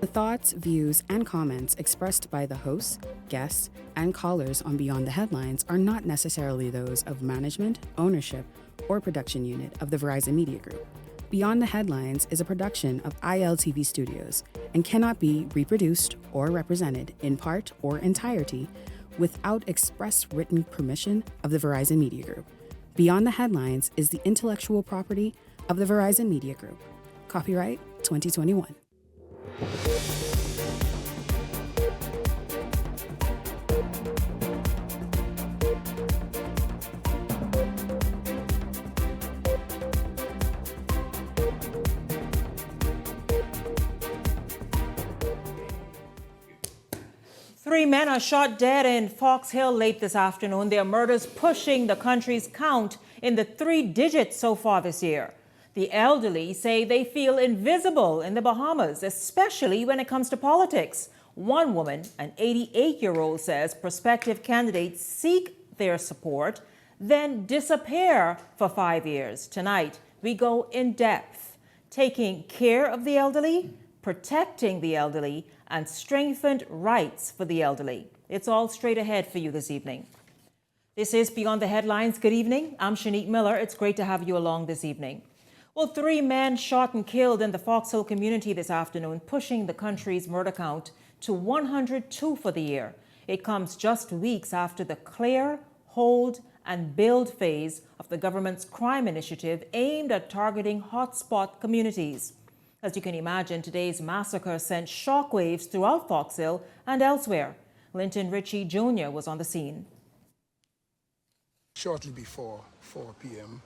The thoughts, views, and comments expressed by the hosts, guests, and callers on Beyond the Headlines are not necessarily those of management, ownership, or production unit of the Verizon Media Group. Beyond the Headlines is a production of ILTV Studios and cannot be reproduced or represented in part or entirety without express written permission of the Verizon Media Group. Beyond the Headlines is the intellectual property of the Verizon Media Group. Copyright 2021. Three men are shot dead in Fox Hill late this afternoon. Their murders pushing the country's count in the 3 digits so far this year. The elderly say they feel invisible in the Bahamas, especially when it comes to politics. One woman, an 88-year-old, says prospective candidates seek their support, then disappear for 5 years. Tonight, we go in depth, taking care of the elderly, protecting the elderly, and strengthened rights for the elderly. It's all straight ahead for you this evening. This is Beyond the Headlines. Good evening. I'm Shanique Miller. It's great to have you along this evening. Well, 3 men shot and killed in the Fox Hill community this afternoon, pushing the country's murder count to 102 for the year. It comes just weeks after the clear, hold, and build phase of the government's crime initiative aimed at targeting hotspot communities. As you can imagine, today's massacre sent shockwaves throughout Fox Hill and elsewhere. Linton Ritchie Jr. was on the scene. Shortly before 4 p.m.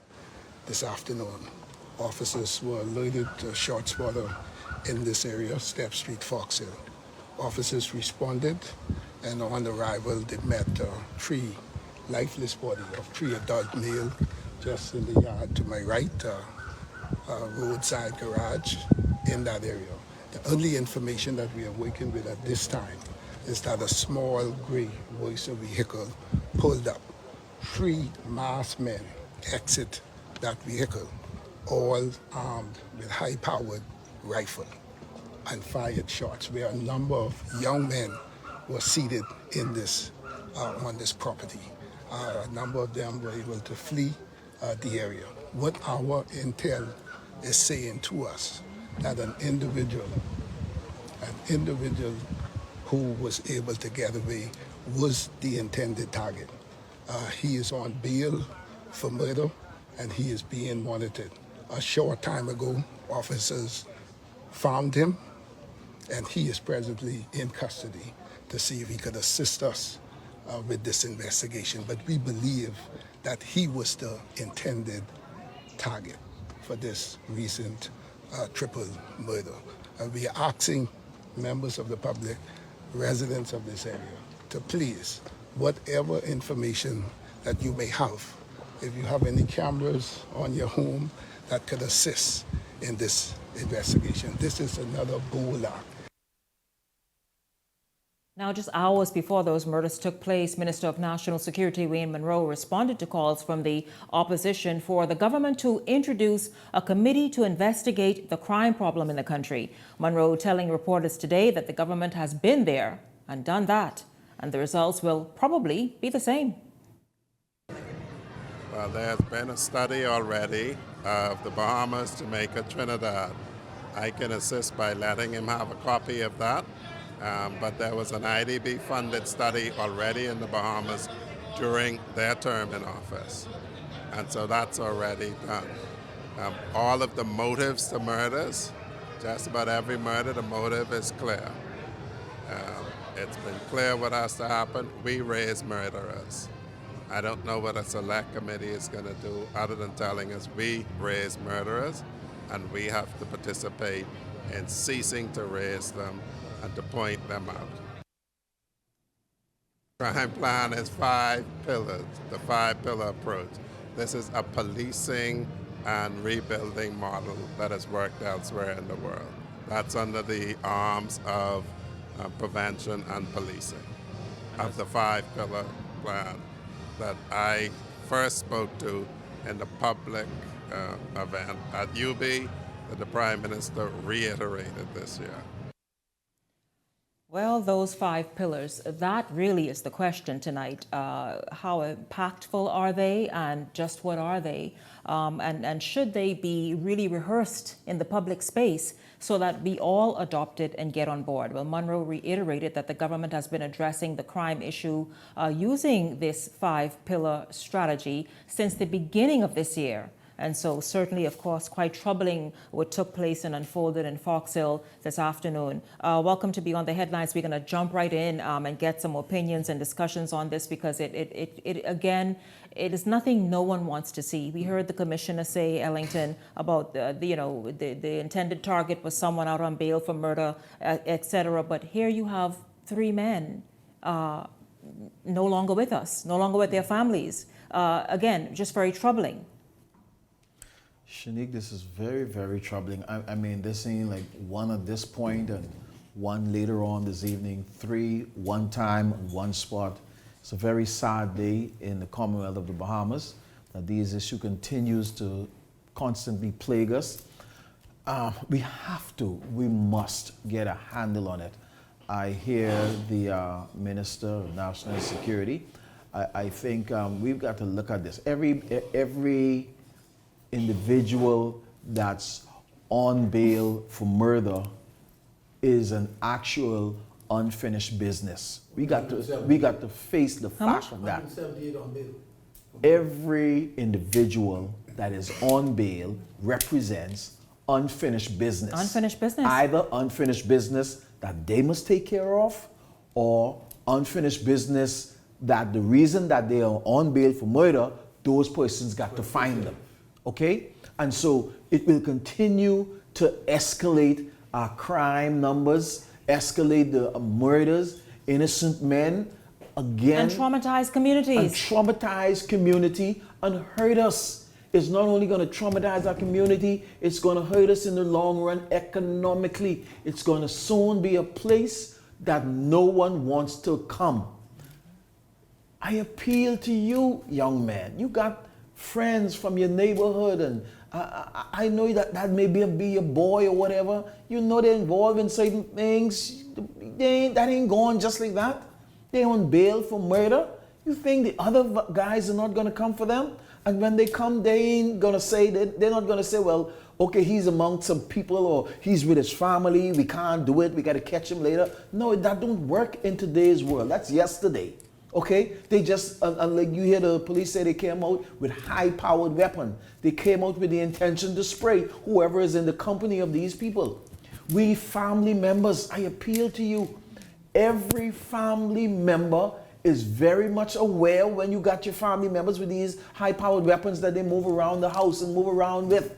this afternoon, officers were alerted to a short spotter in this area, Step Street, Fox Hill. Officers responded, and on arrival, they met 3 lifeless bodies of 3 adult male just in the yard to my right, roadside garage in that area. The only information that we are working with at this time is that a small gray Voicer vehicle pulled up. 3 masked men exit that vehicle, all armed with high-powered rifle, and fired shots where a number of young men were seated in this on this property. A number of them were able to flee the area. What our intel is saying to us that an individual who was able to get away was the intended target. He is on bail for murder and he is being monitored. A short time ago, officers found him and he is presently in custody to see if he could assist us with this investigation. But we believe that he was the intended target for this recent triple murder. And we are asking members of the public, residents of this area, to please, whatever information that you may have, if you have any cameras on your home that could assist in this investigation. This is another bold act. Now, just hours before those murders took place, Minister of National Security Wayne Munro responded to calls from the opposition for the government to introduce a committee to investigate the crime problem in the country. Munro telling reporters today that the government has been there and done that, and the results will probably be the same. Well, there's been a study already of the Bahamas, Jamaica, Trinidad. I can assist by letting him have a copy of that. But there was an IDB-funded study already in the Bahamas during their term in office. And so that's already done. All of the motives to murders, just about every murder, the motive is clear. It's been clear what has to happen. We raise murderers. I don't know what a select committee is going to do other than telling us we raise murderers and we have to participate in ceasing to raise them and to point them out. Crime plan is 5 pillars, the 5-pillar approach. This is a policing and rebuilding model that has worked elsewhere in the world. That's under the arms of prevention and policing of the 5-pillar plan that I first spoke to in the public event at UB that the Prime Minister reiterated this year. Well, those 5 pillars, that really is the question tonight. How impactful are they, and just what are they? And should they be really rehearsed in the public space so that we all adopt it and get on board? Well, Monroe reiterated that the government has been addressing the crime issue using this 5-pillar strategy since the beginning of this year. And so certainly, of course, quite troubling what took place and unfolded in Fox Hill this afternoon. Welcome to Beyond the Headlines. We're going to jump right in and get some opinions and discussions on this because again, it is nothing no one wants to see. We heard the commissioner say, Ellington, about the intended target was someone out on bail for murder, etc. But here you have 3 men no longer with us, no longer with their families. Again, just very troubling. Shanique, this is very, very troubling. I mean, this ain't like one at this point and one later on this evening, 3, one time, one spot. It's a very sad day in the Commonwealth of the Bahamas that this issue continues to constantly plague us. We must get a handle on it. I hear the Minister of National Security. I think we've got to look at this. Every individual that's on bail for murder is an actual unfinished business. We got to face the fact of that. Every individual that is on bail represents unfinished business. Unfinished business. Either unfinished business that they must take care of, or unfinished business that the reason that they are on bail for murder, those persons got to find them. Okay? And so it will continue to escalate our crime numbers, escalate the murders, innocent men, again. And traumatize communities. And traumatize community and hurt us. It's not only going to traumatize our community, it's going to hurt us in the long run economically. It's going to soon be a place that no one wants to come. I appeal to you, young man. You got friends from your neighborhood, and I know that may be a boy or whatever. You know they're involved in certain things. That ain't going just like that. They're on bail for murder. You think the other guys are not going to come for them? And when they come, they ain't going to say, they're not going to say, well, okay, he's among some people, or he's with his family. We can't do it. We got to catch him later. No, that don't work in today's world. That's yesterday. Okay, they just, like you hear the police say they came out with high-powered weapon. They came out with the intention to spray whoever is in the company of these people. We family members, I appeal to you. Every family member is very much aware when you got your family members with these high-powered weapons that they move around the house and move around with.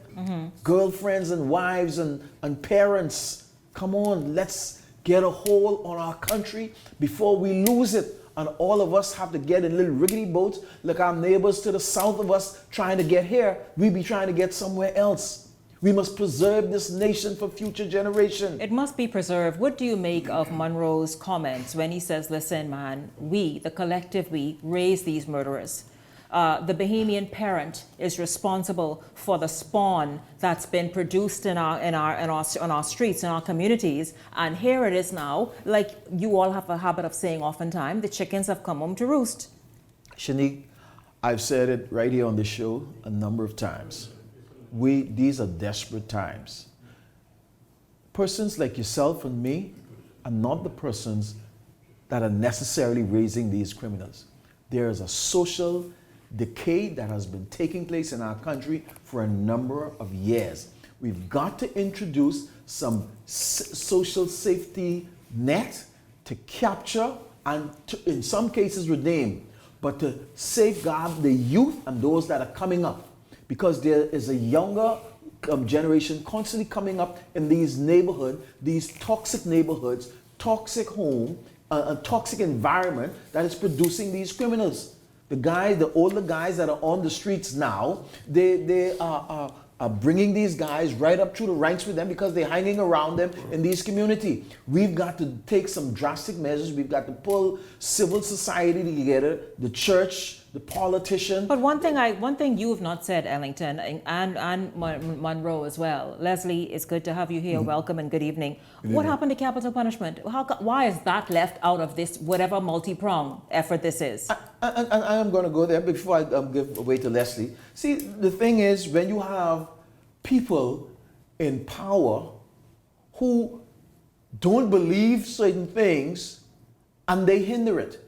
Girlfriends and wives and parents. Come on, let's get a hold on our country before we lose it. And all of us have to get in little rickety boats like our neighbors to the south of us trying to get here. We be trying to get somewhere else. We must preserve this nation for future generations. It must be preserved. What do you make of Monroe's comments when he says, listen, man, we, the collective we, raise these murderers? The Bahamian parent is responsible for the spawn that's been produced on our streets, in our communities. And here it is now, like you all have a habit of saying oftentimes, the chickens have come home to roost. Shanique, I've said it right here on the show a number of times. These are desperate times. Persons like yourself and me are not the persons that are necessarily raising these criminals. There is a social decay that has been taking place in our country for a number of years. We've got to introduce some social safety net to capture and to, in some cases, redeem, but to safeguard the youth and those that are coming up, because there is a younger generation constantly coming up in these neighborhoods, these toxic neighborhoods, toxic home, a toxic environment that is producing these criminals. The older guys that are on the streets now, they are bringing these guys right up through the ranks with them because they're hanging around them in these communities. We've got to take some drastic measures. We've got to pull civil society together, the church, the politician. But one thing you have not said, Ellington, and Monroe as well. Leslie, it's good to have you here. Welcome and good evening. What happened to capital punishment? Why is that left out of this, whatever multi-pronged effort this is? I am going to go there before I give away to Leslie. See, the thing is, when you have people in power who don't believe certain things and they hinder it,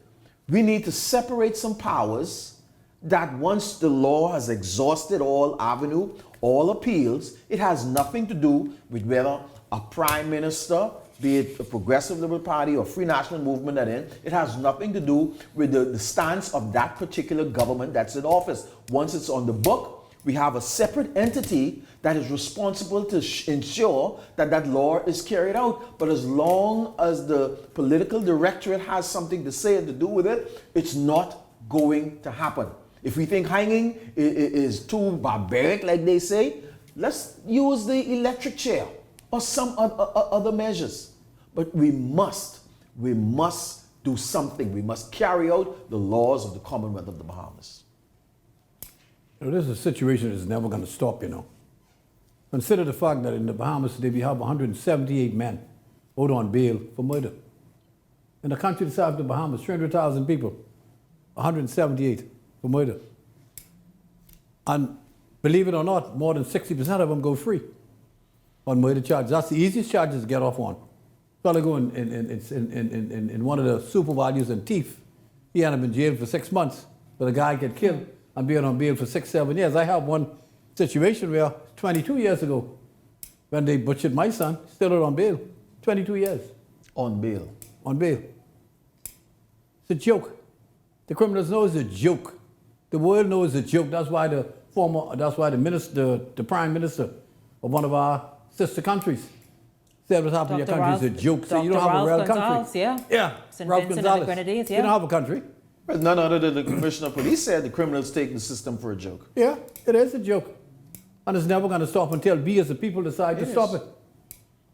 we need to separate some powers that once the law has exhausted all avenue, all appeals, it has nothing to do with whether a prime minister, be it a progressive liberal party or free national movement that in, it has nothing to do with the stance of that particular government that's in office. Once it's on the book, we have a separate entity that is responsible to ensure that that law is carried out. But as long as the political directorate has something to say and to do with it, it's not going to happen. If we think hanging is too barbaric, like they say, let's use the electric chair or some other measures. But we must do something. We must carry out the laws of the Commonwealth of the Bahamas. You know, this is a situation that's never going to stop, you know. Consider the fact that in the Bahamas today we have 178 men out on bail for murder. In the country the size of the Bahamas, 300,000 people, 178 for murder. And believe it or not, more than 60% of them go free on murder charges. That's the easiest charges to get off on. Fellow go in one of the super values and thief. He ended up in jail for 6 months, but a guy get killed and being on bail for 6-7 years. I have one situation where 22 years ago, when they butchered my son, still out on bail. 22 years. On bail. On bail. It's a joke. The criminals know it's a joke. The world knows it's a joke. That's why the prime minister of one of our sister countries said what's happening in your country is a joke. So you don't have a real country. Yeah. St. Ralph Vincent Gonzalez. and the Grenadines, You don't have a country. But none other than the commissioner of police said the criminals take the system for a joke. Yeah, it is a joke. And it's never going to stop until we as the people decide to stop it.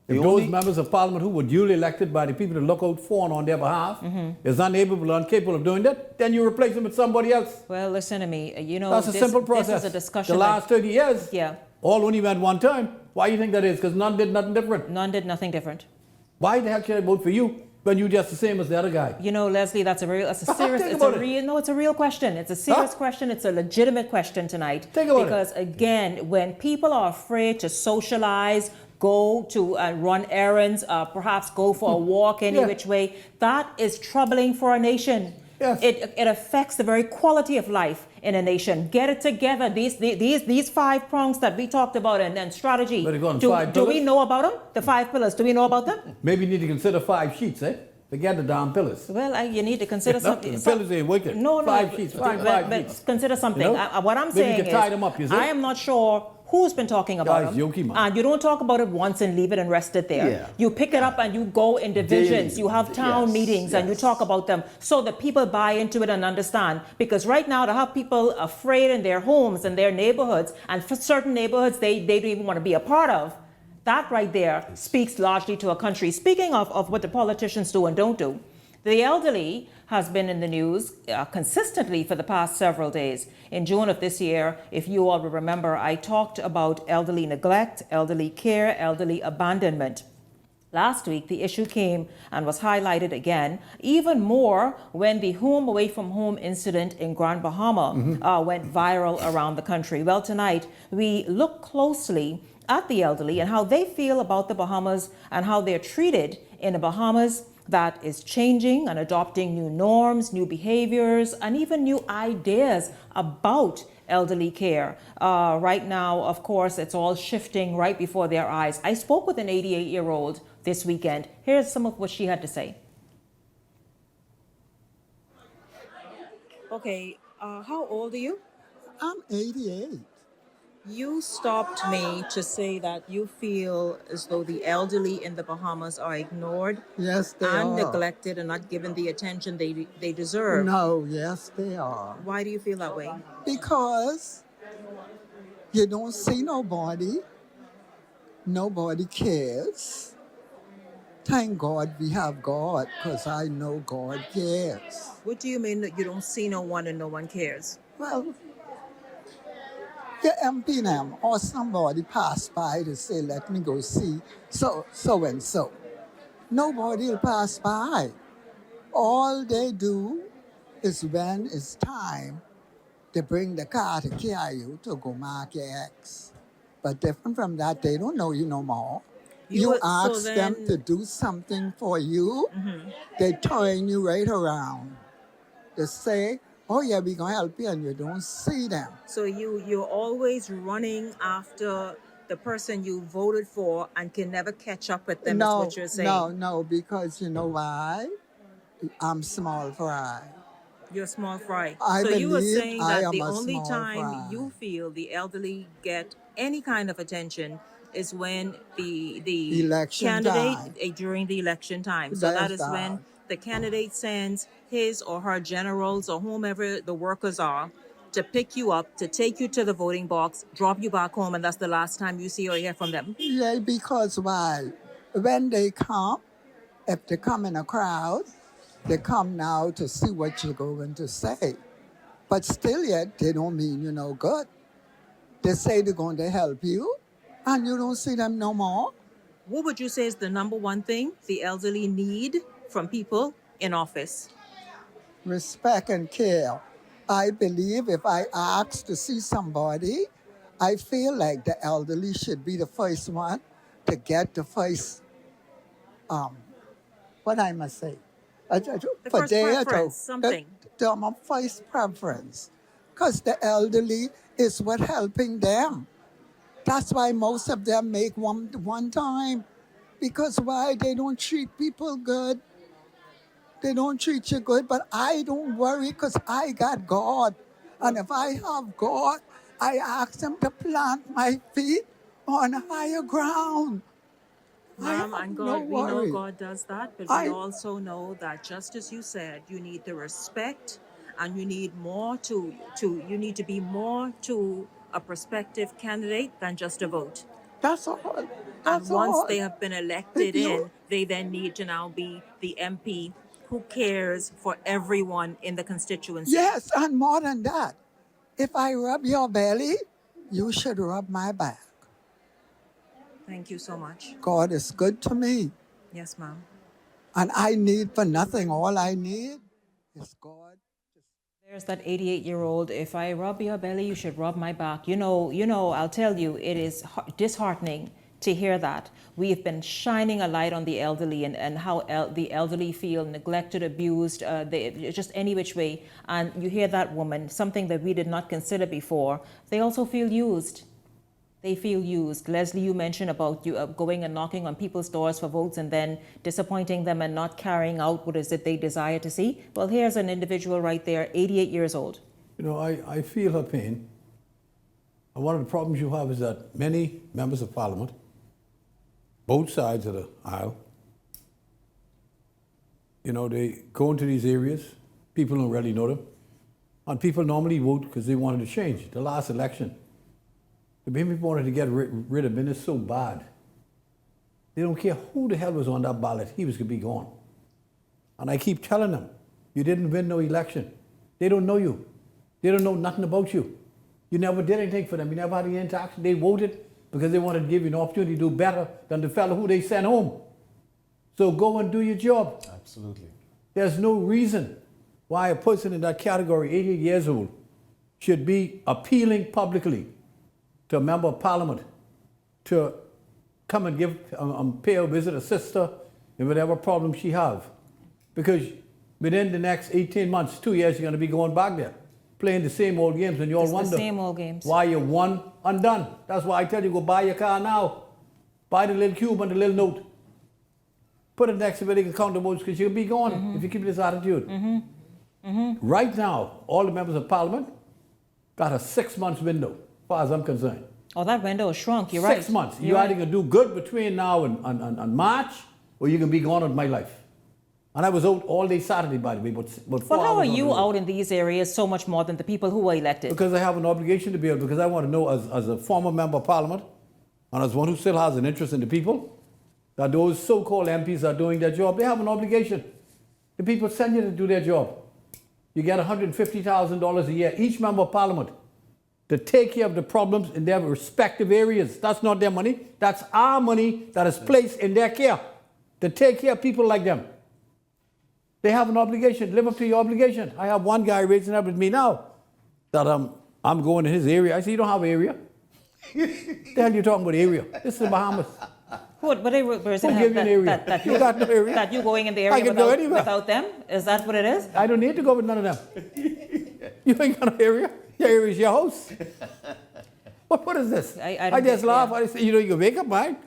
If those members of parliament who were duly elected by the people to look out for and on their behalf is unable or incapable of doing that, then you replace them with somebody else. Well, listen to me. You know, that's a simple process. This is a discussion. The last 30 years, yeah, all only went one time. Why do you think that is? Because none did nothing different. None did nothing different. Why the heck should I vote for you when you're just the same as the other guy? You know, Leslie, it's a real question. It's a serious question. It's a legitimate question tonight. Because again, when people are afraid to socialize, go to run errands, perhaps go for a walk any which way, that is troubling for a nation. Yes. It affects the very quality of life in a nation. Get it together. These 5 prongs that we talked about and strategy. Do we know about them? The 5 pillars. Do we know about them? Maybe you need to consider 5 sheets, eh? Forget the damn pillars. Well, you need to consider something. The pillars ain't working. No. 5 sheets. But consider something. You know? What I'm saying you can tie them up, you see? I am not sure who's been talking about them. And you don't talk about it once and leave it and rest it there. Yeah. You pick it up and you go in divisions. You have town meetings and you talk about them so that people buy into it and understand. Because right now to have people afraid in their homes and their neighborhoods, and for certain neighborhoods they don't even want to be a part of, that right there speaks largely to a country. Speaking of what the politicians do and don't do, the elderly has been in the news consistently for the past several days. In June of this year, if you all will remember, I talked about elderly neglect, elderly care, elderly abandonment. Last week, the issue came and was highlighted again, even more when the home away from home incident in Grand Bahama went viral around the country. Well, tonight, we look closely at the elderly and how they feel about the Bahamas and how they're treated in the Bahamas that is changing and adopting new norms, new behaviors, and even new ideas about elderly care. Right now, of course, it's all shifting right before their eyes. I spoke with an 88-year-old this weekend. Here's some of what she had to say. Okay, how old are you? I'm 88. You stopped me to say that you feel as though the elderly in the Bahamas are ignored Yes, they and are. neglected and not given the attention they deserve. No, yes, they are. Why do you feel that way? Because you don't see nobody. Nobody cares. thank God we have God, because I know God cares. What do you mean that you don't see no one and no one cares? Well, your MP them or somebody pass by to say, let me go see so and so. Nobody will pass by. All they do is when it's time, they bring the car to carry you to go mark your ex. But different from that, they don't know you no more. You ask them to do something for you, they turn you right around. They say, oh yeah, we're going to help you, and you don't see them. So you're always running after the person you voted for and can never catch up with them, is what you're saying. No, because you know why? I'm small fry. You're small fry. I So you were believe saying I that am the a only small time fry. you feel the elderly get any kind of attention is when the Election candidate time. during the election time. So that That's is when that. the candidate sends his or her generals or whomever the workers are to pick you up, to take you to the voting box, drop you back home, and that's the last time you see or hear from them. Yeah, because why? When they come, if they come in a crowd, they come now to see what you're going to say. But still yet, they don't mean you no good. They say they're going to help you, and you don't see them no more. What would you say is the number one thing the elderly need from people in office? Respect and care. I believe if I ask to see somebody, I feel like the elderly should be the first one to get the first, what I must say, The first preference, something. my first preference. Because the elderly is what helping them. That's why most of them make one time. Because why? They don't treat people good. They don't treat you good, but I don't worry because I got God. And if I have God, I ask him to plant my feet on higher ground. Ma'am, and God, we know worry. God does that, but we also know that just as you said, you need the respect and you need more you need to be more to a prospective candidate than just a vote. That's all. And That's once all. they have been elected they then need to now be the MP who cares for everyone in the constituency. Yes, and more than that, if I rub your belly, you should rub my back. Thank you so much. God is good to me, Yes, ma'am. and I need for nothing. All I need is God. There's that 88-year-old, if I rub your belly, you should rub my back. You know, I'll tell you, it is disheartening to hear that. We have been shining a light on the elderly and how the elderly feel neglected, abused, just any which way. And you hear that woman, something that we did not consider before. They also feel used. They feel used. Leslie, you mentioned about you going and knocking on people's doors for votes and then disappointing them and not carrying out what is it they desire to see. Well, here's an individual right there, 88 years old. You know, I feel her pain. And one of the problems you have is that many members of parliament, both sides of the aisle, you know, they go into these areas, people don't really know them, and people normally vote because they wanted to change. The last election, the people wanted to get rid of him, and it's so bad. They don't care who the hell was on that ballot, he was going to be gone. And I keep telling them, you didn't win no election. They don't know you. They don't know nothing about you. You never did anything for them. You never had any interaction. They voted because they wanted to give you an opportunity to do better than the fellow who they sent home. So go and do your job. Absolutely. There's no reason why a person in that category, 88 years old, should be appealing publicly to a member of parliament to come and give pay a visit, assist her in whatever problem she have. Because within the next 18 months, 2 years, you're going to be going back there, playing the same old games, and you all wonder the same old games. Why you're one and done. That's why I tell you, go buy your car now. Buy the little cube and the little note. Put it next to where they can count the votes, because you'll be gone if you keep this attitude. Right now, all the members of parliament got a 6 months window, as far as I'm concerned. Oh, that window is shrunk. You're right. 6 months. You're either going to do good between now and March, or you're going to be gone with my life. And I was out all day Saturday, by the way, but 4 hours. Well, how are on the you road. out in these areas so much more than the people who were elected? Because I have an obligation to be able, because I want to know, as a former member of parliament, and as one who still has an interest in the people, that those so-called MPs are doing their job. They have an obligation. The people send you to do their job. You get $150,000 a year, each member of parliament, to take care of the problems in their respective areas. That's not their money. That's our money that is placed in their care to take care of people like them. They have an obligation. Live up to your obligation. I have one guy raising up with me now that I'm going to his area. I say, you don't have an area. The hell you talking about area? This is the Bahamas. Where is it Who gave you an area? You got no area. that you going in the I area can go anywhere. without them? Is that what it is? I don't need to go with none of them. You ain't got no area. Your area is your house. What is this? I just laugh. Yeah. I say, you can wake up, man.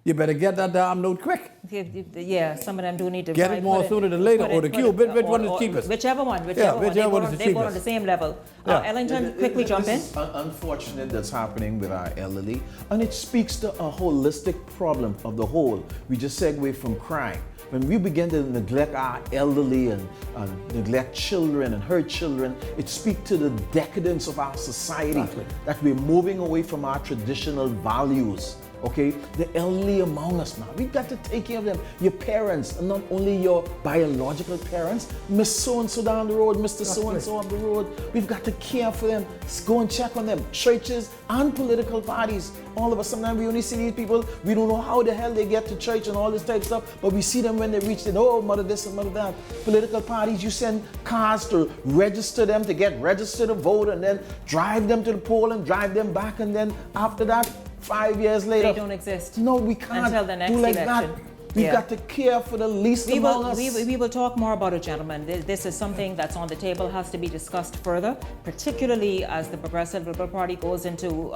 You better get that damn note quick. Yeah, some of them do need to get it more sooner than later, or the queue. Which one is cheapest? Whichever one. Whichever one is the cheapest. They go on the same level. Yeah. Ellington, quickly jump in. This is unfortunate that's happening with our elderly, and it speaks to a holistic problem of the whole. We just segue from crime. When we begin to neglect our elderly and neglect children and hurt children, it speaks to the decadence of our society, exactly. That we're moving away from our traditional values. Okay, the elderly among us now, we've got to take care of them. Your parents, and not only your biological parents, Miss So-and-so down the road, Mr. So-and-so up the road, we've got to care for them, go and check on them. Churches and political parties, all of us, sometimes we only see these people, we don't know how the hell they get to church and all this type of stuff, but we see them when they reach mother this and mother that. Political parties, you send cars to register them, to get registered to vote, and then drive them to the poll and drive them back, and then after that, 5 years later, they don't exist. No, we can't until the next do like election. That. We've got to care for the least among us. We will talk more about it, gentlemen. This is something that's on the table, has to be discussed further, particularly as the Progressive Liberal Party goes into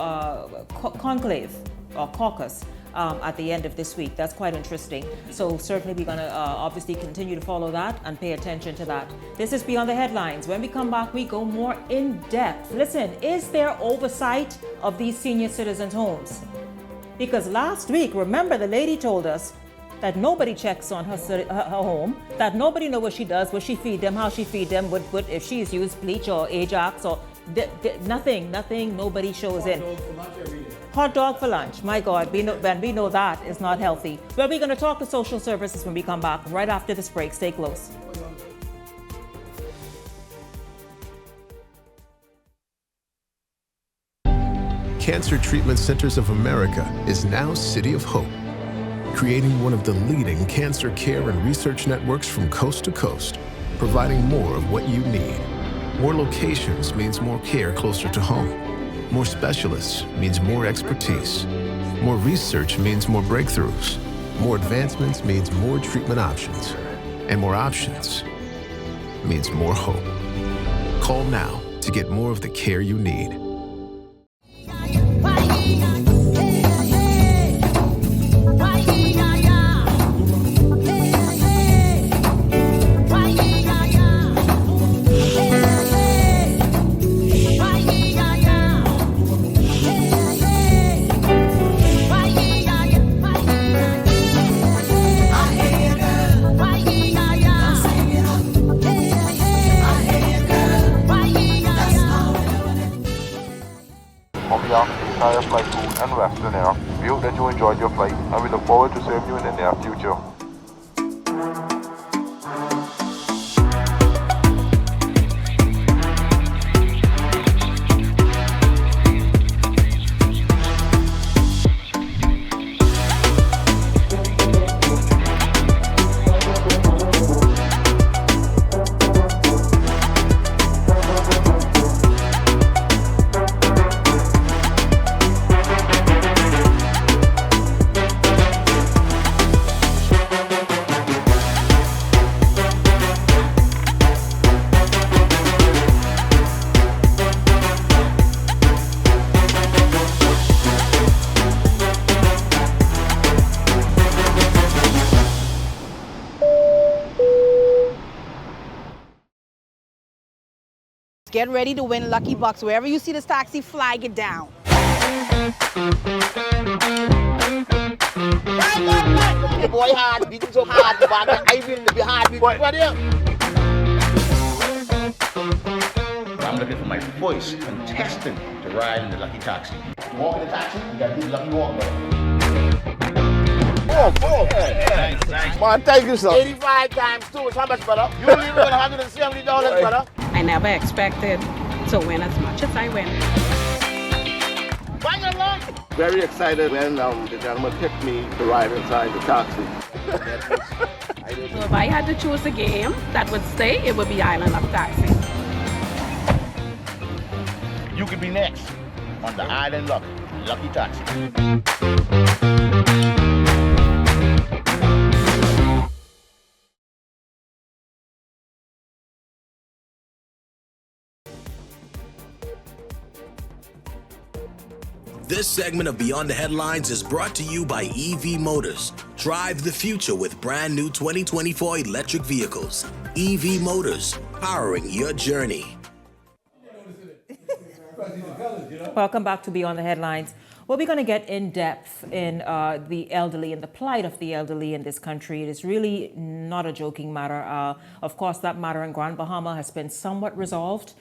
conclave or caucus at the end of this week. That's quite interesting. So certainly we're going to obviously continue to follow that and pay attention to that. This is Beyond the Headlines. When we come back, we go more in depth. Listen, is there oversight of these senior citizens' homes? Because last week, remember, the lady told us that nobody checks on her home, that nobody knows what she does, what she feed them, how she feed them, if she's used bleach or Ajax or nothing, nobody shows in. Hot dog for lunch. My God, we know that is not healthy. Well, we're going to talk to social services when we come back right after this break. Stay close. Cancer Treatment Centers of America is now City of Hope, creating one of the leading cancer care and research networks from coast to coast, providing more of what you need. More locations means more care closer to home. More specialists means more expertise. More research means more breakthroughs. More advancements means more treatment options. And more options means more hope. Call now to get more of the care you need. Flight to and Western Air. We hope that you enjoyed your flight and we look forward to serving you in the near future. Get ready to win Lucky Bucks. Wherever you see this taxi, flag it down. The boy hard, beating so hard, but I will be hard. What here? I'm looking for my first contestant to ride in the Lucky Taxi. Walk in the taxi, you got to do the Lucky Walk, bro. Thanks. Man, thank you, sir. 85 times 2 is how much, brother? You leave with $170, brother. I never expected to win as much as I win. Bang along. Very excited when the gentleman picked me to ride inside the taxi. So if I had to choose a game that would stay, it would be Island of Taxi. You could be next on the Island Lucky Taxi. This segment of Beyond the Headlines is brought to you by EV Motors. Drive the future with brand new 2024 electric vehicles. EV Motors, powering your journey. Welcome back to Beyond the Headlines. Well, we're going to get in depth in the elderly and the plight of the elderly in this country. It is really not a joking matter. Of course, that matter in Grand Bahama has been somewhat resolved.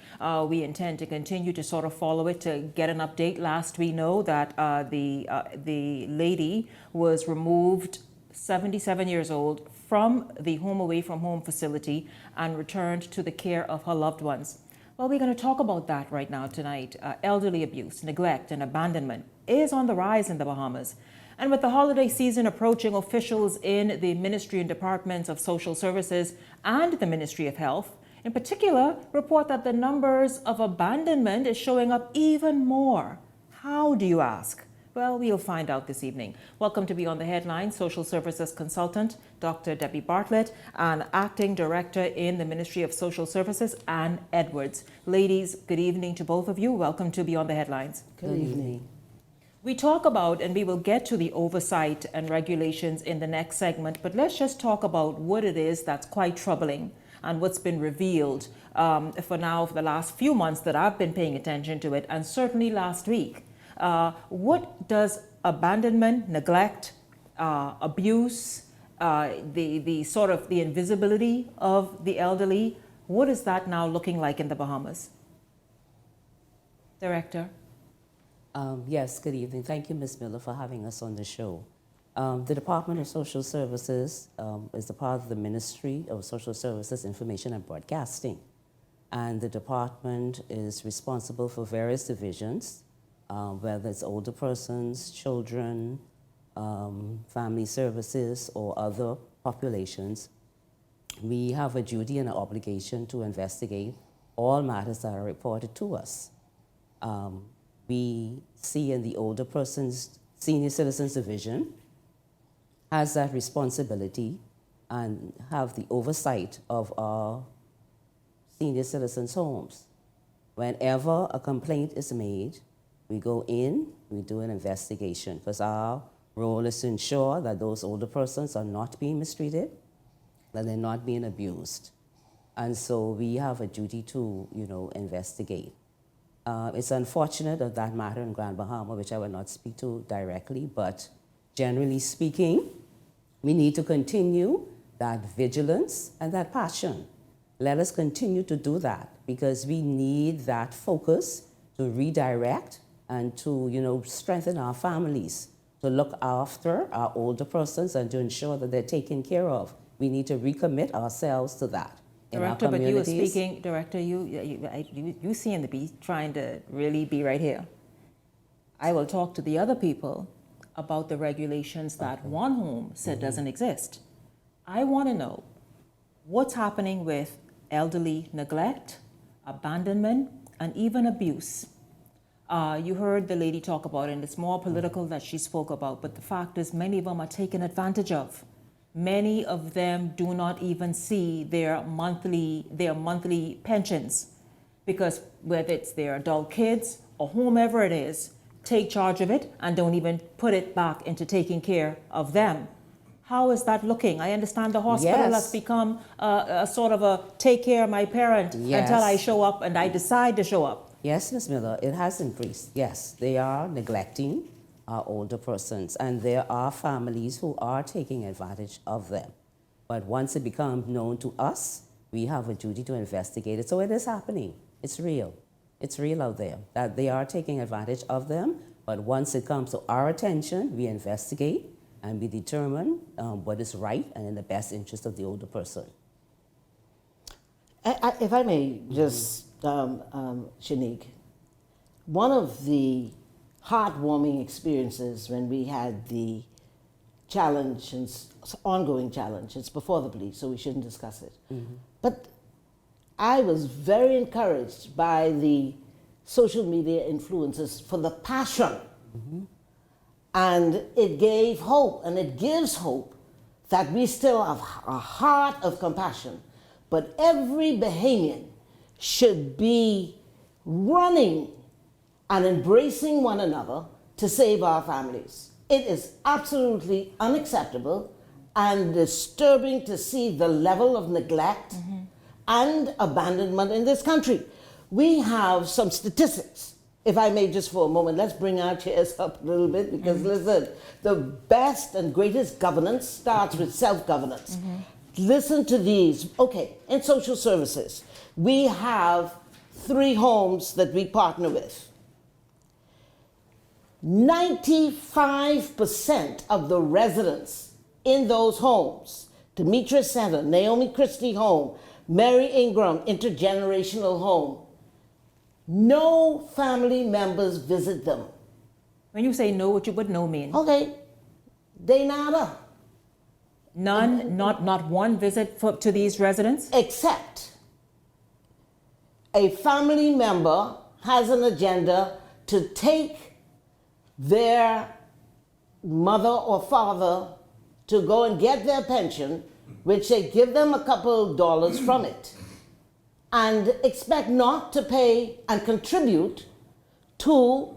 We intend to continue to sort of follow it to get an update. Last we know that the lady was removed, 77 years old, from the home away from home facility and returned to the care of her loved ones. Well, we're going to talk about that right now tonight. Elderly abuse, neglect, and abandonment is on the rise in the Bahamas. And with the holiday season approaching, officials in the Ministry and Departments of Social Services and the Ministry of Health, in particular, report that the numbers of abandonment is showing up even more. How, do you ask? Well, we'll find out this evening. Welcome to Beyond the Headlines, Social Services Consultant, Dr. Debbie Bartlett, and Acting Director in the Ministry of Social Services, Ann Edwards. Ladies, good evening to both of you. Welcome to Beyond the Headlines. Good evening. We talk about, and we will get to the oversight and regulations in the next segment, but let's just talk about what it is that's quite troubling and what's been revealed for the last few months that I've been paying attention to it, and certainly last week. What does abandonment, neglect, abuse, the sort of the invisibility of the elderly, what is that now looking like in the Bahamas? Director? Yes, good evening. Thank you, Ms. Miller, for having us on the show. The Department of Social Services is a part of the Ministry of Social Services, Information and Broadcasting. And the department is responsible for various divisions, whether it's older persons, children, family services, or other populations. We have a duty and an obligation to investigate all matters that are reported to us. We see in the older persons, senior citizens division has that responsibility and have the oversight of our senior citizens' homes. Whenever a complaint is made, we go in, we do an investigation, because our role is to ensure that those older persons are not being mistreated, that they're not being abused. And so we have a duty to, investigate. It's unfortunate of that matter in Grand Bahama, which I will not speak to directly, but generally speaking, we need to continue that vigilance and that passion. Let us continue to do that, because we need that focus to redirect and to, strengthen our families, to look after our older persons and to ensure that they're taken care of. We need to recommit ourselves to that. Director, but you were speaking, Director, you seem to be trying to really be right here. I will talk to the other people about the regulations that one home said doesn't exist. I want to know what's happening with elderly neglect, abandonment, and even abuse. You heard the lady talk about it, and it's more political that she spoke about, but the fact is many of them are taken advantage of. Many of them do not even see their monthly pensions, because whether it's their adult kids or whomever it is, take charge of it and don't even put it back into taking care of them. How is that looking? I understand the hospital has become a sort of a take care of my parent until I show up and I decide to show up. Yes, Ms. Miller, it has increased. Yes, they are neglecting our older persons, and there are families who are taking advantage of them. But once it becomes known to us, we have a duty to investigate it. So it is happening. It's real. It's real out there that they are taking advantage of them. But once it comes to our attention, we investigate. and we determine what is right and in the best interest of the older person. If I may just, Shanique, one of the heartwarming experiences when we had the challenge, and ongoing challenge, it's before the police, so we shouldn't discuss it. But I was very encouraged by the social media influencers for the passion. And it gave hope, and it gives hope that we still have a heart of compassion. But every Bahamian should be running and embracing one another to save our families. It is absolutely unacceptable and disturbing to see the level of neglect and abandonment in this country. We have some statistics. If I may just for a moment, let's bring our chairs up a little bit because listen, the best and greatest governance starts with self-governance. Listen to these. Okay, in social services, we have 3 homes that we partner with. 95% of the residents in those homes, Demetra Center, Naomi Christie Home, Mary Ingram Intergenerational Home, no family members visit them. When you say no, what no mean? Okay, they nada. None, not one visit to these residents? Except a family member has an agenda to take their mother or father to go and get their pension, which they give them a couple of dollars from it, and expect not to pay and contribute to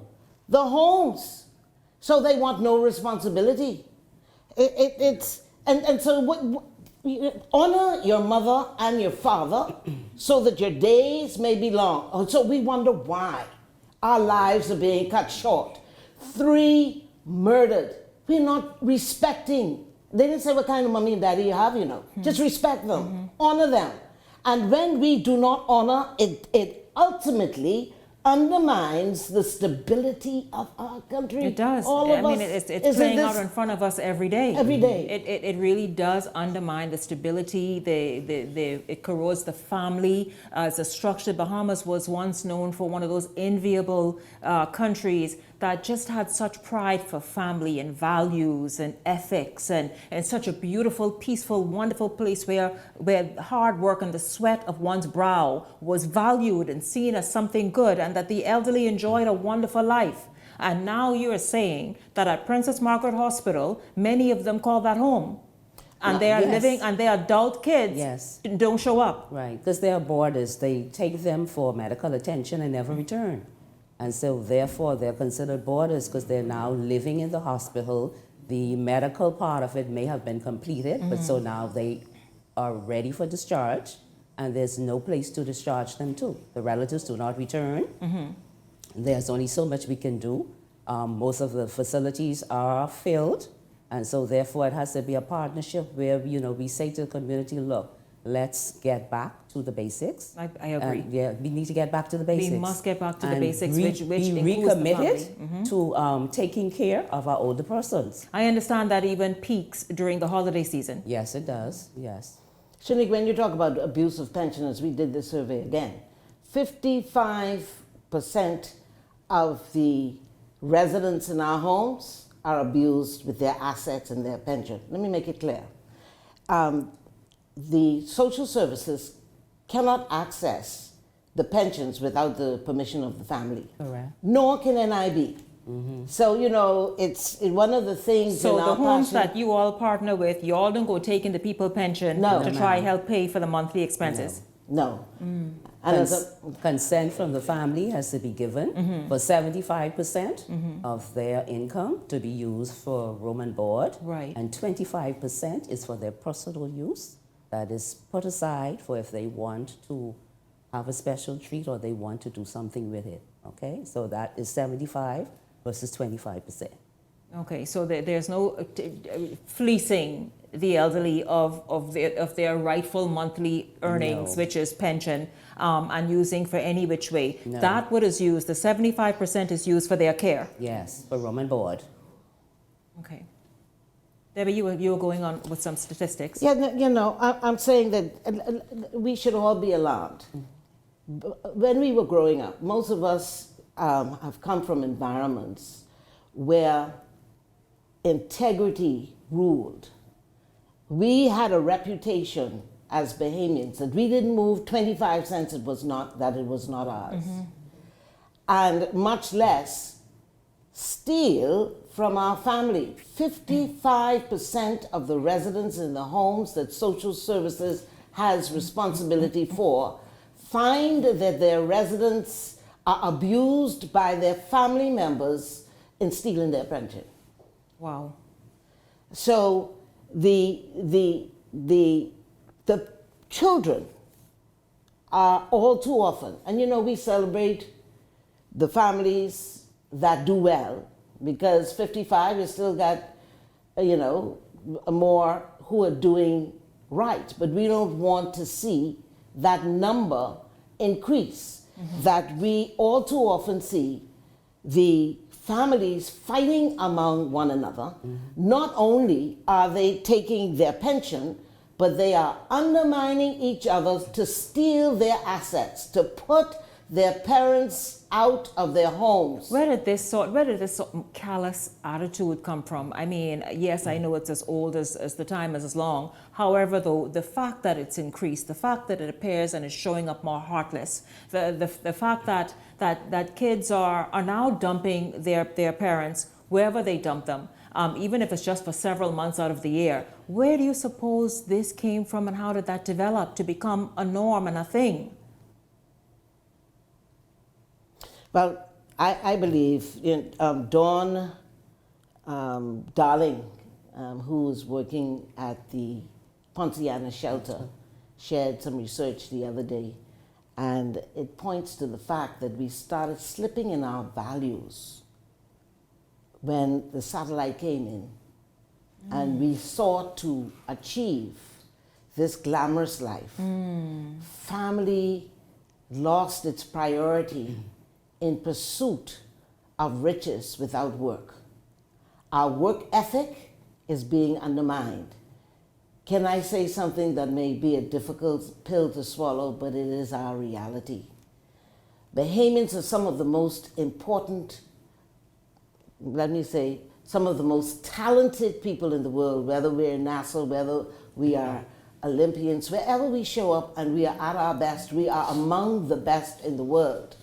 the homes. So they want no responsibility. So honor your mother and your father so that your days may be long. So we wonder why our lives are being cut short. 3 murdered. We're not respecting. They didn't say what kind of mommy and daddy you have, Just respect them. Honor them. And when we do not honor, it ultimately undermines the stability of our country. It does. All of us. It's playing out in front of us every day. Every day. It really does undermine the stability. It corrodes the family. As a structure, Bahamas was once known for one of those enviable countries that just had such pride for family and values and ethics and such a beautiful, peaceful, wonderful place where hard work and the sweat of one's brow was valued and seen as something good, and that the elderly enjoyed a wonderful life. And now you're saying that at Princess Margaret Hospital, many of them call that home. And they are living, and their adult kids don't show up. Right, because they are boarders. They take them for medical attention and never return. And so therefore they're considered boarders because they're now living in the hospital. The medical part of it may have been completed, but so now they are ready for discharge, and there's no place to discharge them to. The relatives do not return. There's only so much we can do. Most of the facilities are filled, and so therefore it has to be a partnership where we say to the community, look, let's get back to the basics. I agree. We need to get back to the basics. We must get back to the basics, which be includes recommitted the family. to taking care of our older persons. I understand that even peaks during the holiday season. Yes, it does. Yes. Shanique, when you talk about abuse of pensioners, we did this survey again. 55% of the residents in our homes are abused with their assets and their pension. Let me make it clear. The social services cannot access the pensions without the permission of the family. Correct. Nor can NIB. So, it's one of the things So in the our homes passion, that you all partner with, you all don't go taking the people pension to try help pay for the monthly expenses? No. Consent from the family has to be given for 75% of their income to be used for room and board. Right. And 25% is for their personal use. That is put aside for if they want to have a special treat or they want to do something with it. Okay, so that is 75 versus 25%. Okay, so there's no fleecing the elderly of their rightful monthly earnings, which is pension, and using for any which way. No. That what is used, the 75% is used for their care. Yes, for room and board. Okay. Debbie, you were going on with some statistics. Yeah, I'm saying that we should all be alarmed. When we were growing up, most of us have come from environments where integrity ruled. We had a reputation as Bahamians that we didn't move 25 cents it was not ours. And much less steal from our family. 55% of the residents in the homes that social services has responsibility for find that their residents are abused by their family members in stealing their pension. Wow. So the children are all too often, and we celebrate the families that do well, because 55 you still got more who are doing right, but we don't want to see that number increase. That we all too often see the families fighting among one another. Not only are they taking their pension, but they are undermining each other to steal their assets, to put their parents out of their homes. Where did this sort of callous attitude come from? I mean, yes, I know it's as old as the time is as long. However, though, the fact that it's increased, the fact that it appears and is showing up more heartless, the fact that kids are now dumping their parents wherever they dump them, even if it's just for several months out of the year. Where do you suppose this came from, and how did that develop to become a norm and a thing? Well, I believe Dawn Darling, who's working at the Ponciana shelter, shared some research the other day, and it points to the fact that we started slipping in our values when the satellite came in, and we sought to achieve this glamorous life. Family lost its priority in pursuit of riches without work. Our work ethic is being undermined. Can I say something that may be a difficult pill to swallow, but it is our reality. Bahamians are some of the most important, let me say, some of the most talented people in the world, whether we're in NASA, whether we are Olympians, wherever we show up and we are at our best, we are among the best in the world.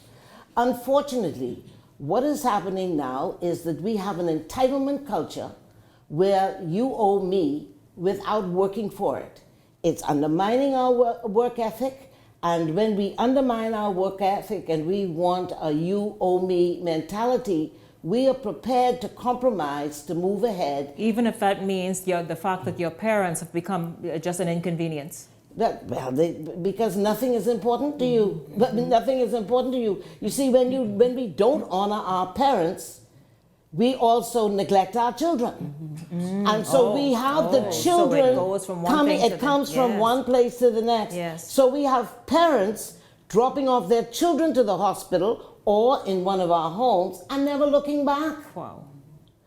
Unfortunately, what is happening now is that we have an entitlement culture where you owe me without working for it. It's undermining our work ethic, and when we undermine our work ethic and we want a you owe me mentality, we are prepared to compromise to move ahead. Even if that means the fact that your parents have become just an inconvenience. Because nothing is important to you. Nothing is important to you. You see, when we don't honor our parents, we also neglect our children. And so we have the children so it goes from one coming, thing it comes from one place to the next. Yes. So we have parents dropping off their children to the hospital or in one of our homes and never looking back. Wow.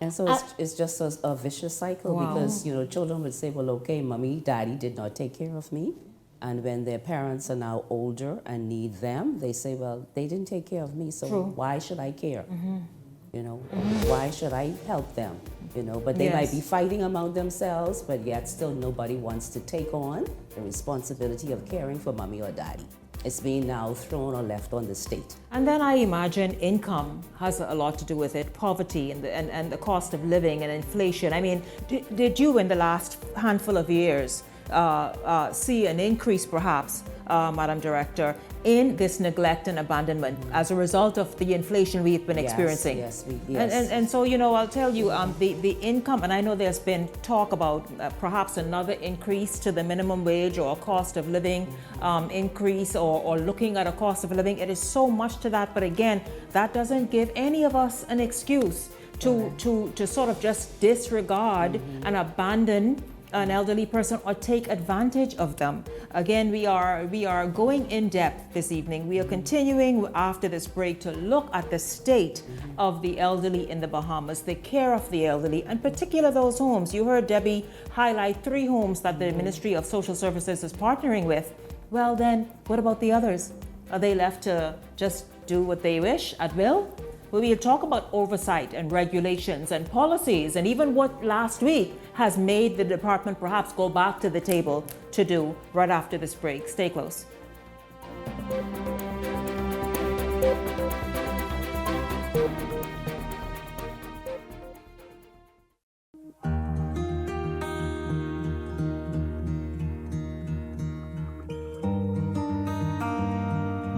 And so it's just a vicious cycle. Wow. Because, children would say, well, okay, mommy, daddy did not take care of me. And when their parents are now older and need them, they say, well, they didn't take care of me, so why should I care? Why should I help them? But they might be fighting among themselves, but yet still nobody wants to take on the responsibility of caring for mommy or daddy. It's being now thrown or left on the state. And then I imagine income has a lot to do with it, poverty and the cost of living and inflation. I mean, did you in the last handful of years see an increase perhaps, Madam Director, in this neglect and abandonment as a result of the inflation we've been experiencing? Yes. And so, I'll tell you, the income, and I know there's been talk about perhaps another increase to the minimum wage or a cost of living increase or looking at a cost of living. It is so much to that, but again, that doesn't give any of us an excuse to sort of just disregard and abandon an elderly person or take advantage of them. Again, we are going in depth this evening. We are continuing after this break to look at the state of the elderly in the Bahamas, the care of the elderly, and particular those homes. You heard Debbie highlight 3 homes that the Ministry of Social Services is partnering with. Well then, what about the others? Are they left to just do what they wish at will? We'll talk about oversight and regulations and policies and even what last week has made the department perhaps go back to the table to do right after this break. Stay close.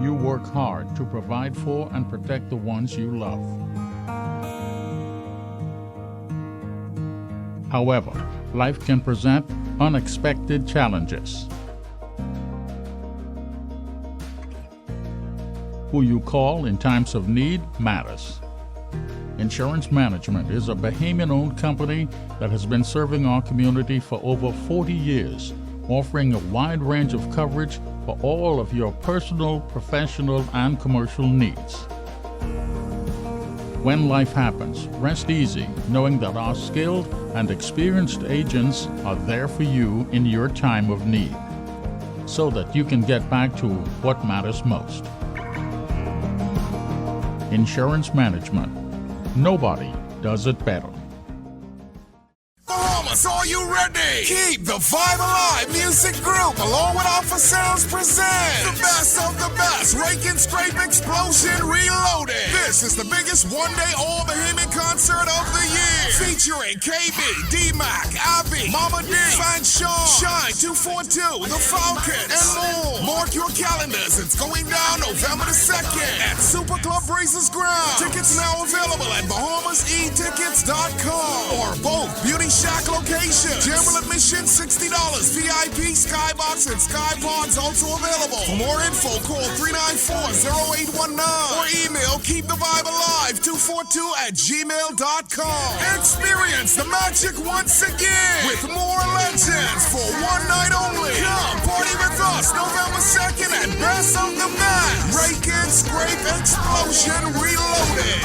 You work hard to provide for and protect the ones you love. However, life can present unexpected challenges. Who you call in times of need matters. Insurance Management is a Bahamian-owned company that has been serving our community for over 40 years, offering a wide range of coverage for all of your personal, professional, and commercial needs. When life happens, rest easy knowing that our skilled and experienced agents are there for you in your time of need, so that you can get back to what matters most. Insurance Management. Nobody does it better. Bahamas, are you ready? Keep the Vibe Alive Music Group, along with Alpha Sounds, present the best of the best Rake and Scrape Explosion Reloaded. This is the biggest one-day all-Bahamian concert of the year, featuring KB, D-Mac, Abby, Mama D, Fan Shaw, Shine 242, The Falcon, and more. Mark your calendars. It's going down November the 2nd at Super Club Breezes Ground. Tickets now available at BahamasEtickets.com or both Beauty Shack locations. General admission $60. VIP, Skybox, and Skypods also available. For more info, call 394-0819 or email keepthevibealive242@gmail.com. Experience the magic once again with more legends for one night only. Come party with us November 2nd at Best of the Best Rake and Scrape Explosion Reloaded.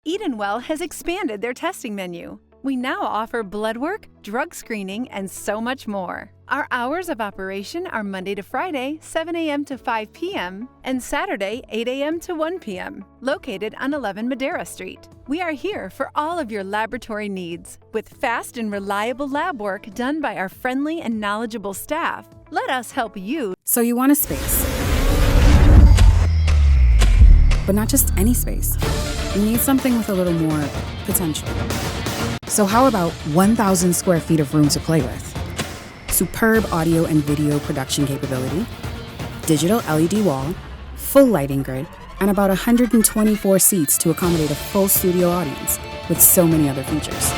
Edenwell has expanded their testing menu. We now offer blood work, drug screening, and so much more. Our hours of operation are Monday to Friday, 7 a.m. to 5 p.m., and Saturday, 8 a.m. to 1 p.m., located on 11 Madera Street. We are here for all of your laboratory needs, with fast and reliable lab work done by our friendly and knowledgeable staff. Let us help you. So you want a space, but not just any space. You need something with a little more potential. So how about 1,000 square feet of room to play with? Superb audio and video production capability, digital LED wall, full lighting grid, and about 124 seats to accommodate a full studio audience with so many other features.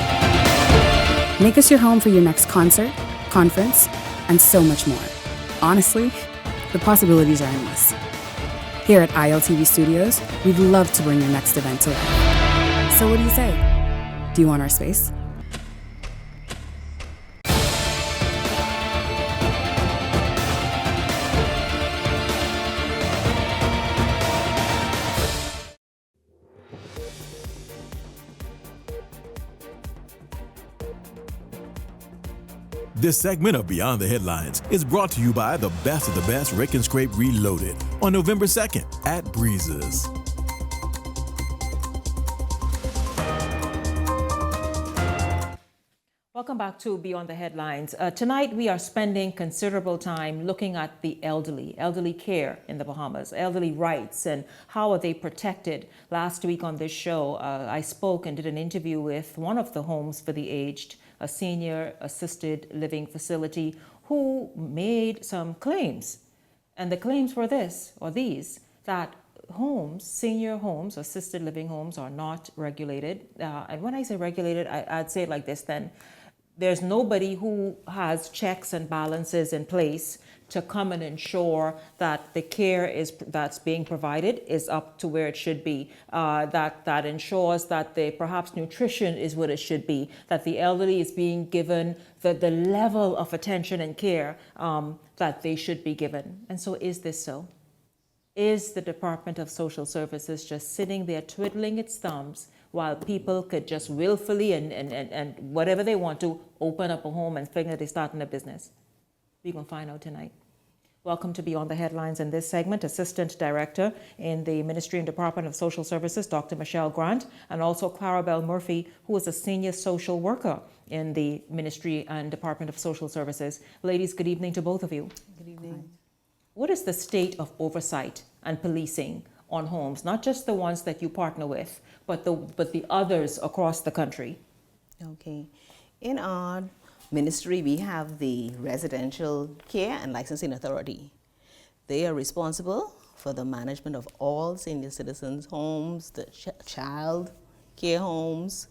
Make us your home for your next concert, conference, and so much more. Honestly, the possibilities are endless. Here at ILTV Studios, we'd love to bring your next event to life. So what do you say? Do you want our space? This segment of Beyond the Headlines is brought to you by the best of the best Rake and Scrape Reloaded on November 2nd at Breezes. Welcome back to Beyond the Headlines. Tonight we are spending considerable time looking at the elderly care in the Bahamas, elderly rights, and how are they protected. Last week on this show, I spoke and did an interview with one of the homes for the aged, a senior assisted living facility, who made some claims. And the claims were these, that homes, senior homes, assisted living homes are not regulated. And when I say regulated, I'd say it like this then. there's nobody who has checks and balances in place to come and ensure that the care that's being provided is up to where it should be, that ensures that perhaps nutrition is what it should be, that the elderly is being given the level of attention and care that they should be given. And so is this so? Is the Department of Social Services just sitting there twiddling its thumbs while people could just willfully and whatever they want to open up a home and think that they're starting a business? We're going to find out tonight. Welcome to Beyond the Headlines in this segment, Assistant Director in the Ministry and Department of Social Services, Dr. Michelle Grant, and also Clarabelle Murphy, who is a Senior Social Worker in the Ministry and Department of Social Services. Ladies, good evening to both of you. Good evening. What is the state of oversight and policing on homes, not just the ones that you partner with, but the others across the country? Okay. In our ministry, we have the Residential Care and Licensing Authority. They are responsible for the management of all senior citizens' homes, the child care homes,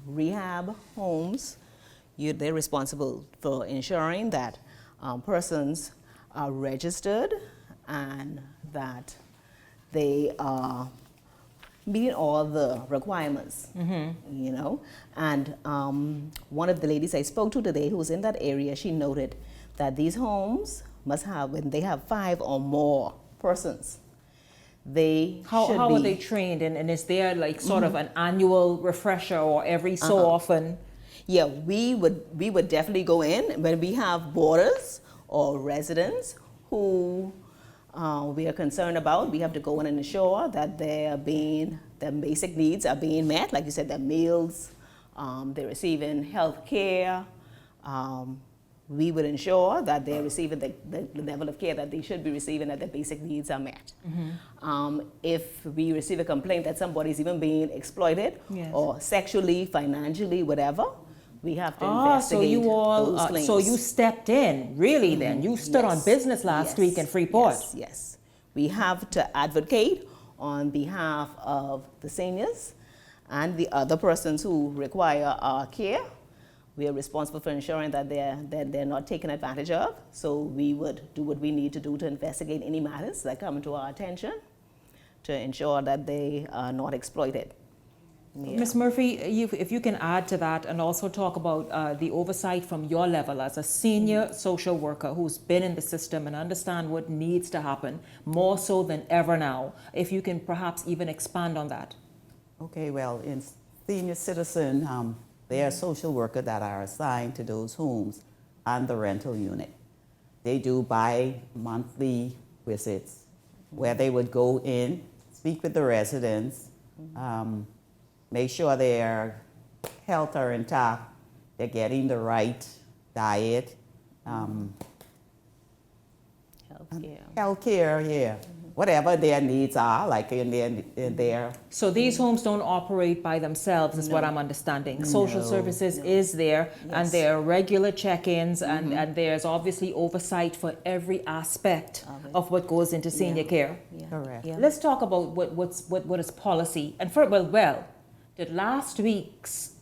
rehab homes. They're responsible for ensuring that persons are registered and that they are meeting all the requirements, you know. And one of the ladies I spoke to today who was in that area, she noted that these homes must have, when they have 5 or more persons, how are they trained, and is there like sort of an annual refresher or every so often? Yeah, we would definitely go in when we have boarders or residents who we are concerned about. We have to go in and ensure that their basic needs are being met. Like you said, their meals, they're receiving health care. We would ensure that they're receiving the level of care that they should be receiving, that their basic needs are met. If we receive a complaint that somebody's even being exploited, yes, or sexually, financially, whatever, we have to investigate so you all, those claims. so you stepped in, really then? You stood on business last week in Freeport. Yes. We have to advocate on behalf of the seniors and the other persons who require our care. We are responsible for ensuring that they're not taken advantage of. So we would do what we need to do to investigate any matters that come to our attention to ensure that they are not exploited. Yeah. Ms. Murphy, if you can add to that and also talk about the oversight from your level as a senior social worker who's been in the system and understand what needs to happen more so than ever now, if you can perhaps even expand on that. Okay, well, in senior citizen, there are social workers that are assigned to those homes and the rental unit. They do bi-monthly visits where they would go in, speak with the residents, make sure their health are intact, they're getting the right diet, healthcare, yeah. Whatever their needs are, like in their. So these homes don't operate by themselves, is what I'm understanding. Social services is there, and there are regular check-ins, and there's obviously oversight for every aspect of what goes into senior care. Correct. Let's talk about what is policy. And did last week's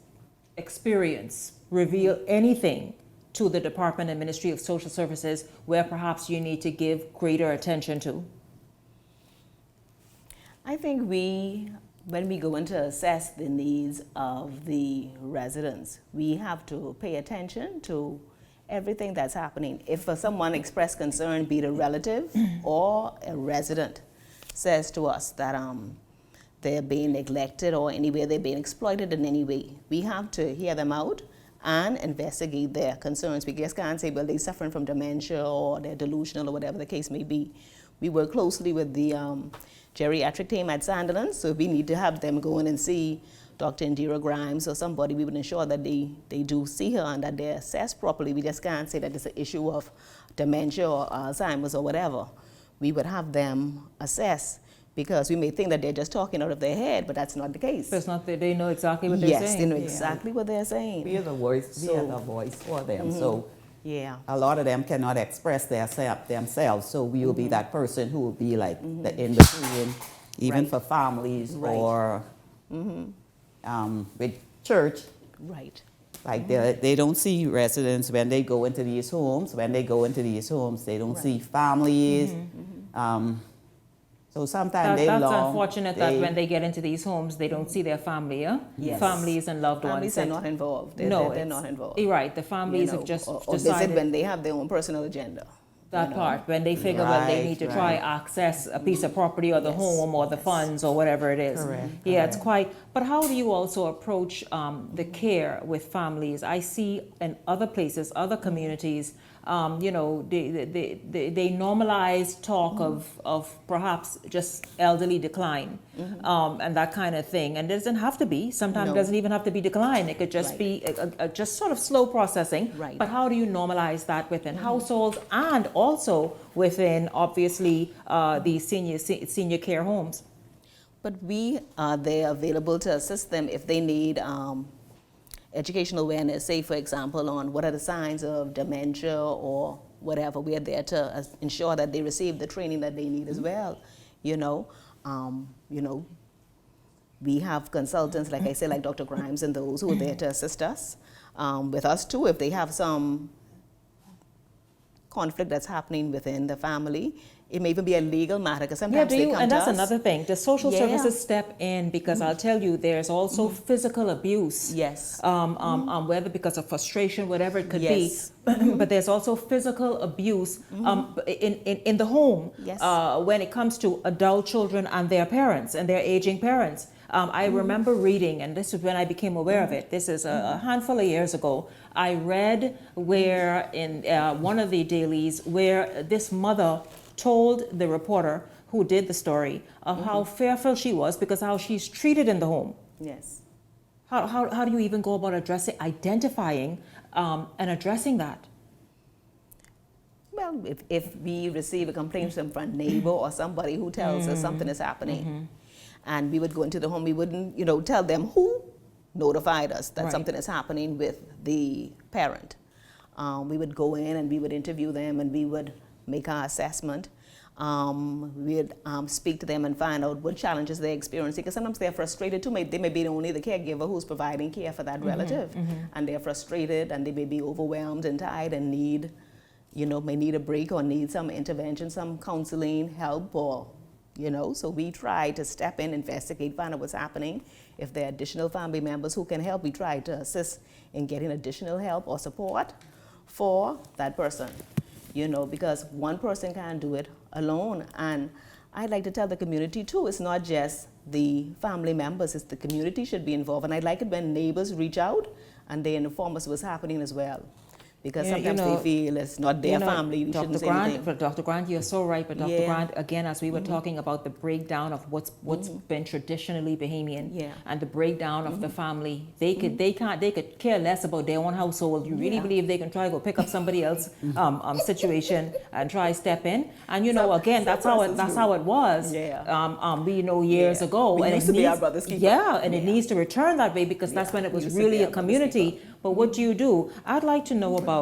experience reveal anything to the Department and Ministry of Social Services where perhaps you need to give greater attention to? I think when we go in to assess the needs of the residents, we have to pay attention to everything that's happening. If someone expressed concern, be it a relative or a resident, says to us that they're being neglected or anywhere they're being exploited in any way, we have to hear them out and investigate their concerns. We just can't say, well, they're suffering from dementia or they're delusional or whatever the case may be. We work closely with the geriatric team at Sunderland, so if we need to have them go in and see Dr. Indira Grimes or somebody, we would ensure that they do see her and that they're assessed properly. We just can't say that it's an issue of dementia or Alzheimer's or whatever. We would have them assessed, because we may think that they're just talking out of their head, but that's not the case. But it's not that they know exactly what they're saying. Yes, they know exactly what they're saying. We are the voice, we are the voice for them. So yeah, a lot of them cannot express themselves. So we will be that person who will be like the in-between, even for families or with church. Right. Like they don't see residents when they go into these homes. When they go into these homes, they don't see families. So sometimes That's unfortunate that when they get into these homes, they don't see their family, Yes. families and loved Families ones. are not involved. They're not involved. You're right. The families have just or decided visit when they have their own personal agenda. that part, when they figure, well, they need to try access a piece of property or the home or the funds or whatever it is. Yeah, it's quite, but how do you also approach the care with families? I see in other places, other communities, they normalize talk of perhaps just elderly decline and that kind of thing. And it doesn't have to be. Sometimes it doesn't even have to be decline. It could just be a just sort of slow processing. Right. But how do you normalize that within households and also within, obviously, these senior care homes? But we are there available to assist them if they need educational awareness, say, for example, on what are the signs of dementia or whatever. We are there to ensure that they receive the training that they need as well. We have consultants, like I said, like Dr. Grimes and those who are there to assist us. With us too, if they have some conflict that's happening within the family. It may even be a legal matter, because sometimes they come and to that's us. another thing. The social services step in, because I'll tell you, there's also physical abuse. Yes. Whether because of frustration, whatever it could be. But there's also physical abuse in the home when it comes to adult children and their parents and their aging parents. I remember reading, and this is when I became aware of it. This is a handful of years ago. I read where in one of the dailies where this mother told the reporter who did the story of how fearful she was because how she's treated in the home. Yes. How do you even go about identifying and addressing that? Well, if we receive a complaint from a neighbor or somebody who tells us something is happening, and we would go into the home, we wouldn't, tell them who notified us that something is happening with the parent. We would go in and we would interview them and we would make our assessment. We'd speak to them and find out what challenges they're experiencing, because sometimes they're frustrated too. They may be only the caregiver who's providing care for that relative, and they're frustrated and they may be overwhelmed and tired and may need a break or need some intervention, some counseling help, or so we try to step in, investigate, find out what's happening. If there are additional family members who can help, we try to assist in getting additional help or support for that person, because one person can't do it alone. And I'd like to tell the community too, it's not just the family members, it's the community should be involved. And I like it when neighbors reach out and they inform us what's happening as well. Because sometimes they feel it's not their family, we shouldn't say anything. But Dr. Grant, you're so right. But Dr. Grant, again, as we were talking about the breakdown of what's been traditionally Bahamian and the breakdown of the family, they could care less about their own household. You really believe they can try to go pick up somebody else's situation and try step in? And again, that's how it was. Years ago. We used to be our brother's keeper. And it needs to return that way, because that's when it was really a community. But what do you do? I'd like to know about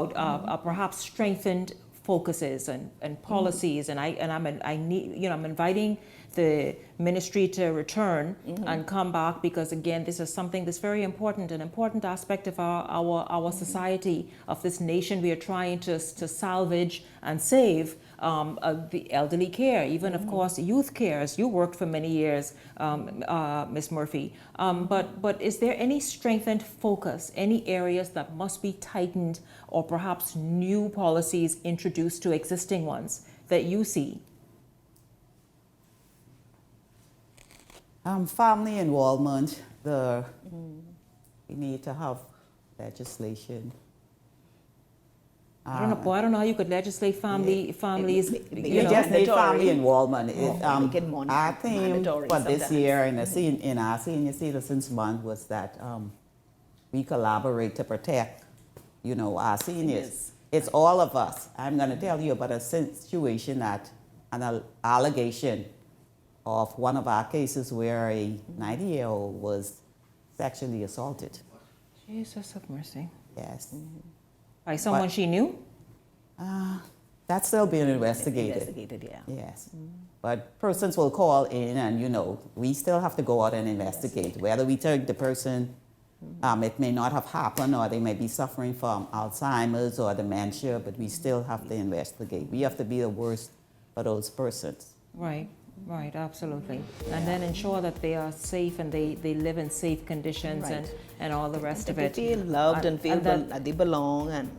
perhaps strengthened focuses and policies, and I'm inviting the ministry to return and come back, because again, this is something that's very important, an important aspect of our society, of this nation. We are trying to salvage and save the elderly care, even of course youth care, as you worked for many years, Ms. Murphy. But is there any strengthened focus, any areas that must be tightened, or perhaps new policies introduced to existing ones that you see? Family involvement, we need to have legislation. I don't know how you could legislate families. You just need family involvement. Our theme for this year in our Senior Citizens Month was that we collaborate to protect, our seniors. It's all of us. I'm going to tell you about a situation an allegation of one of our cases where a 90-year-old was sexually assaulted. Jesus have mercy. Yes. By someone she knew? That's still being investigated. Yes. But persons will call in and, we still have to go out and investigate. Whether we take the person It may not have happened, or they may be suffering from Alzheimer's or dementia, but we still have to investigate. We have to be the worst for those persons. Right, right, absolutely. And then ensure that they are safe and they live in safe conditions and all the rest of it. They feel loved and feel that they belong and,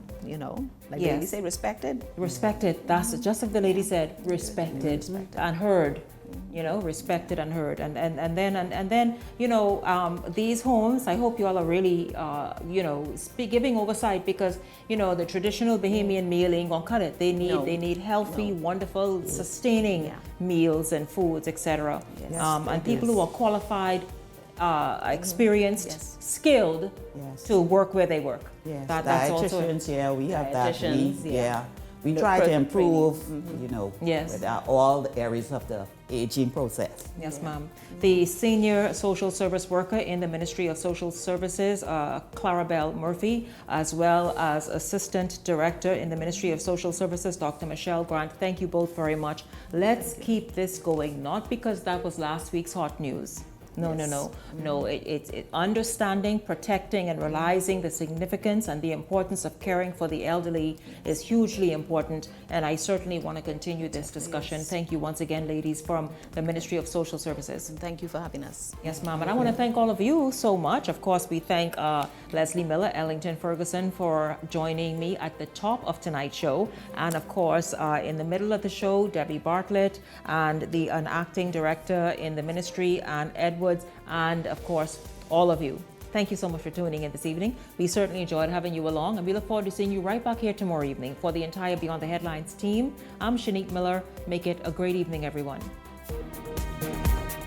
like the lady said, respected. Respected, that's just like the lady said, respected and heard. Respected and heard, and then these homes, I hope you all are really giving oversight, because the traditional Bahamian meal ain't gonna cut it. They need healthy, wonderful, sustaining meals and foods, etc. And people who are qualified, experienced, skilled to work where they work. Yes, That's also we have that. We The try to perfect improve, Yes. with all the areas of the aging process. Yes, ma'am. The senior social service worker in the Ministry of Social Services, Clarabelle Murphy, as well as Assistant Director in the Ministry of Social Services, Dr. Michelle Grant. Thank you both very much. Let's keep this going, not because that was last week's hot news. No. It's understanding, protecting, and realizing the significance and the importance of caring for the elderly is hugely important. And I certainly want to continue this discussion. Thank you once again, ladies, from the Ministry of Social Services. And thank you for having us. Yes, ma'am. And I want to thank all of you so much. Of course, we thank Leslie Miller, Ellington Ferguson for joining me at the top of tonight's show. And of course, in the middle of the show, Debbie Bartlett and an acting director in the ministry, and Edwards, and of course, all of you. Thank you so much for tuning in this evening. We certainly enjoyed having you along, and we look forward to seeing you right back here tomorrow evening. For the entire Beyond the Headlines team, I'm Shanique Miller. Make it a great evening, everyone.